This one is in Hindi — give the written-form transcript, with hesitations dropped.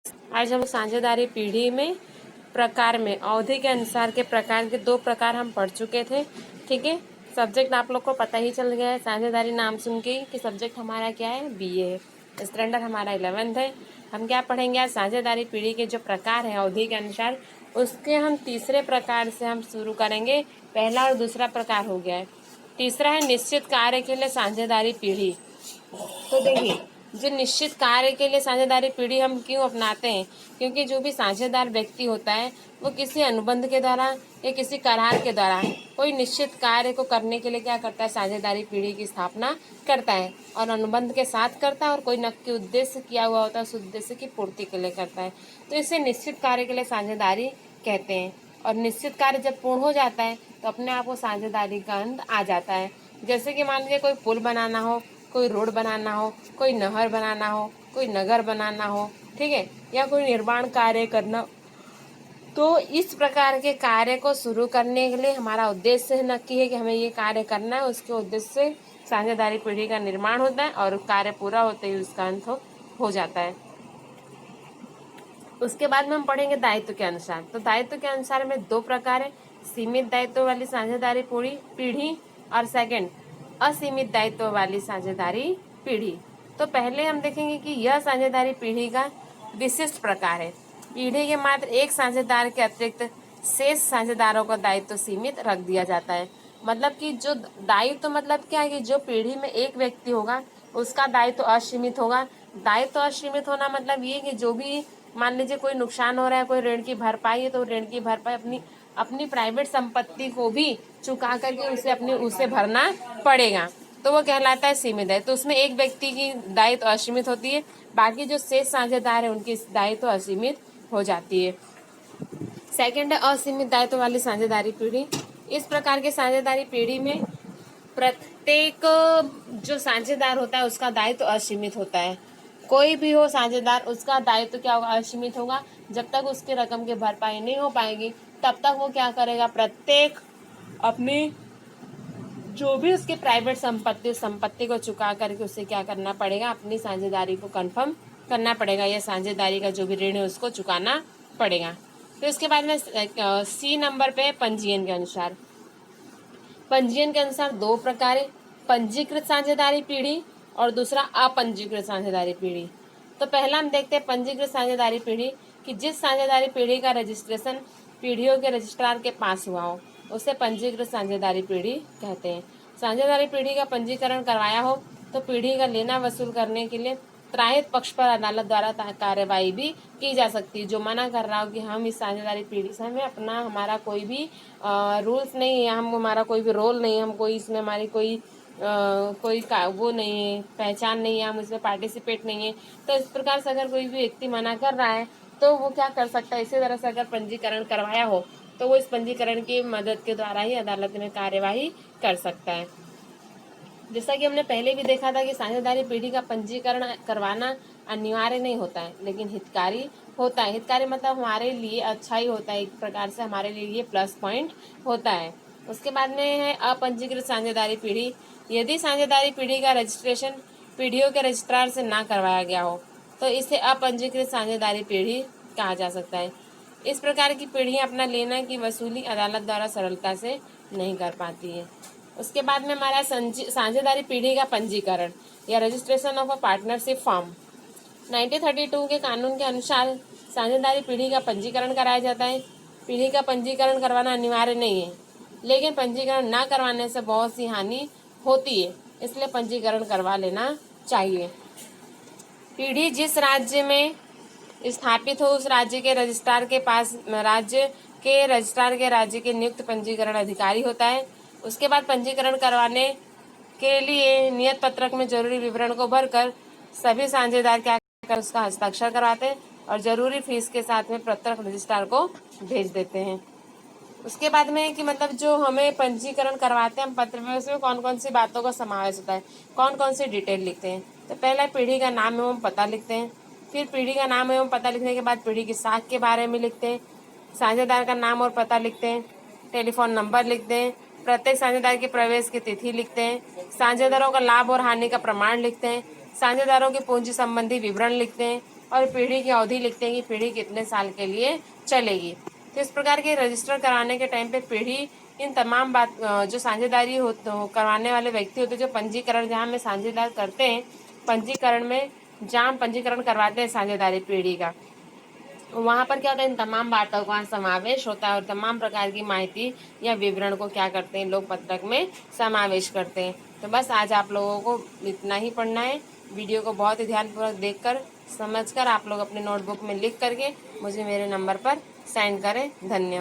आज हम साझेदारी पीढ़ी में प्रकार में अवधि के अनुसार के प्रकार के 2 प्रकार हम पढ़ चुके थे। ठीक है, सब्जेक्ट आप लोग को पता ही चल गया है साझेदारी नाम सुन के कि सब्जेक्ट हमारा क्या है, बीए है। स्टैंडर्ड हमारा 11th है। हम क्या पढ़ेंगे आज, साझेदारी पीढ़ी के जो प्रकार है अवधि के अनुसार, उसके हम तीसरे प्रकार से हम शुरू करेंगे। पहला और दूसरा प्रकार हो गया है, तीसरा है निश्चित कार्य के लिए साझेदारी पीढ़ी। तो देखिए, जो निश्चित कार्य के लिए साझेदारी पीढ़ी हम क्यों अपनाते हैं, क्योंकि जो भी साझेदार व्यक्ति होता है वो किसी अनुबंध के द्वारा या किसी करार के द्वारा कोई निश्चित कार्य को करने के लिए क्या करता है, साझेदारी पीढ़ी की स्थापना करता है और अनुबंध के साथ करता है और कोई नक्की उद्देश्य किया हुआ होता है, उस उद्देश्य की पूर्ति के लिए करता है। तो इसे निश्चित कार्य के लिए साझेदारी कहते हैं। और निश्चित कार्य जब पूर्ण हो जाता है तो अपने आप को साझेदारी का अंत आ जाता है। जैसे कि मान लीजिए कोई पुल बनाना हो, कोई रोड बनाना हो, कोई नहर बनाना हो, कोई नगर बनाना हो, ठीक है, या कोई निर्माण कार्य करना, तो इस प्रकार के कार्य को शुरू करने के लिए हमारा उद्देश्य नक्की है कि हमें ये कार्य करना है। उसके उद्देश्य से साझेदारी पीढ़ी का निर्माण होता है और कार्य पूरा होते ही उसका अंत हो जाता है। उसके बाद में हम पढ़ेंगे दायित्व के अनुसार। तो दायित्व के अनुसार में 2 प्रकार है, सीमित दायित्व वाली साझेदारी पीढ़ी और सेकंड असीमित दायित्व वाली साझेदारी पीढ़ी। तो पहले हम देखेंगे कि यह साझेदारी पीढ़ी का विशिष्ट प्रकार है। पीढ़ी के मात्र एक साझेदार के अतिरिक्त शेष साझेदारों का दायित्व सीमित रख दिया जाता है। मतलब कि जो दायित्व मतलब क्या है कि जो पीढ़ी में एक व्यक्ति होगा उसका दायित्व असीमित होगा। दायित्व असीमित होना मतलब ये कि जो भी मान लीजिए कोई नुकसान हो रहा है, कोई ऋण की भरपाई है, तो ऋण की भरपाई अपनी प्राइवेट संपत्ति को भी चुका करके उसे भरना पड़ेगा, तो वो कहलाता है सीमित है। तो उसमें एक व्यक्ति की दायित्व असीमित होती है, बाकी जो शेष साझेदार है उनकी दायित्व असीमित हो जाती है। सेकंड है असीमित दायित्व वाली साझेदारी पीढ़ी। इस प्रकार के साझेदारी पीढ़ी में प्रत्येक जो साझेदार होता है उसका दायित्व असीमित होता है। कोई भी हो साझेदार, उसका दायित्व क्या होगा, असीमित होगा। जब तक उसके रकम की भरपाई नहीं हो पाएगी तब तक वो क्या करेगा, प्रत्येक अपनी जो भी उसकी प्राइवेट संपत्ति को चुका करके उसे क्या करना पड़ेगा, अपनी साझेदारी को कंफर्म करना पड़ेगा, या साझेदारी का जो भी ऋण है उसको चुकाना पड़ेगा। फिर उसके बाद में सी नंबर पे पंजीयन के अनुसार। पंजीयन के अनुसार 2 प्रकार है, पंजीकृत साझेदारी पीढ़ी और दूसरा अपंजीकृत साझेदारी पीढ़ी। तो पहला हम देखते हैं पंजीकृत साझेदारी पीढ़ी, कि जिस साझेदारी पीढ़ी का रजिस्ट्रेशन पीढ़ियों के रजिस्ट्रार के पास हुआ हो उसे पंजीकृत साझेदारी पीढ़ी कहते हैं। साझेदारी पीढ़ी का पंजीकरण करवाया हो तो पीढ़ी का लेना वसूल करने के लिए त्राहित पक्ष पर अदालत द्वारा कार्यवाही भी की जा सकती है। जो मना कर रहा हो कि हम इस साझेदारी पीढ़ी से हमें हमारा कोई भी रूल्स नहीं है, हमारा कोई भी रोल नहीं है, हम कोई इसमें हमारी कोई वो नहीं है, पहचान नहीं है, हम इसमें पार्टिसिपेट नहीं है, तो इस प्रकार से अगर कोई भी व्यक्ति मना कर रहा है तो वो क्या कर सकता है, इसी तरह से अगर पंजीकरण करवाया हो तो वो इस पंजीकरण की मदद के द्वारा ही अदालत में कार्यवाही कर सकता है। जैसा कि हमने पहले भी देखा था कि साझेदारी पीढ़ी का पंजीकरण करवाना अनिवार्य नहीं होता है, लेकिन हितकारी होता है। हितकारी मतलब हमारे लिए अच्छा ही होता है, एक प्रकार से हमारे लिए ये प्लस पॉइंट होता है। उसके बाद में है अपंजीकृत साझेदारी पीढ़ी। यदि साझेदारी पीढ़ी का रजिस्ट्रेशन पीढ़ियों के रजिस्ट्रार से ना करवाया गया हो तो इसे अपंजीकृत साझेदारी पीढ़ी कहा जा सकता है। इस प्रकार की पीढ़ियां अपना लेना की वसूली अदालत द्वारा सरलता से नहीं कर पाती है। उसके बाद में हमारा साझेदारी पीढ़ी का पंजीकरण या registration of a partnership form. 1932 के कानून के अनुसार साझेदारी पीढ़ी का पंजीकरण कराया जाता है। पीढ़ी का पंजीकरण करवाना अनिवार्य नहीं है, लेकिन पंजीकरण ना करवाने से बहुत सी हानि होती है, इसलिए पंजीकरण करवा लेना चाहिए। पीढ़ी जिस राज्य में स्थापित हो उस राज्य के रजिस्ट्रार के पास राज्य के नियुक्त पंजीकरण अधिकारी होता है। उसके बाद पंजीकरण करवाने के लिए नियत पत्रक में जरूरी विवरण को भरकर सभी साझेदार क्या कर उसका हस्ताक्षर करवाते हैं और जरूरी फीस के साथ में पत्रक रजिस्ट्रार को भेज देते हैं। उसके बाद में कि मतलब जो हमें पंजीकरण करवाते हैं हम पत्र में, उसमें कौन कौन सी बातों का समावेश होता है, कौन कौन सी डिटेल लिखते हैं। तो पहला पीढ़ी का नाम एवं पता लिखते हैं, फिर पीढ़ी का नाम एवं पता लिखने के बाद पीढ़ी की साख के बारे में लिखते हैं, साझेदार का नाम और पता लिखते हैं, टेलीफोन नंबर लिखते हैं, प्रत्येक साझेदार की प्रवेश की तिथि लिखते हैं, साझेदारों का लाभ और हानि का प्रमाण लिखते हैं, साझेदारों की पूंजी संबंधी विवरण लिखते हैं, और पीढ़ी की अवधि लिखते हैं कि पीढ़ी कितने साल के लिए चलेगी। तो इस प्रकार के रजिस्टर कराने के टाइम पे पीढ़ी इन तमाम बात जो साझेदारी करवाने वाले व्यक्ति होते हैं, जो पंजीकरण जहाँ में साझेदार करते हैं, पंजीकरण में जहाँ पंजीकरण करवाते हैं साझेदारी पीढ़ी का, वहाँ पर क्या होता है, इन तमाम बातों का समावेश होता है और तमाम प्रकार की माहिती या विवरण को क्या करते हैं लोग पत्रक में समावेश करते हैं। तो बस आज आप लोगों को इतना ही पढ़ना है। वीडियो को बहुत ही ध्यानपूर्वक देखकर समझकर आप लोग अपने नोटबुक में लिख करके मुझे मेरे नंबर पर सेंड करें। धन्यवाद।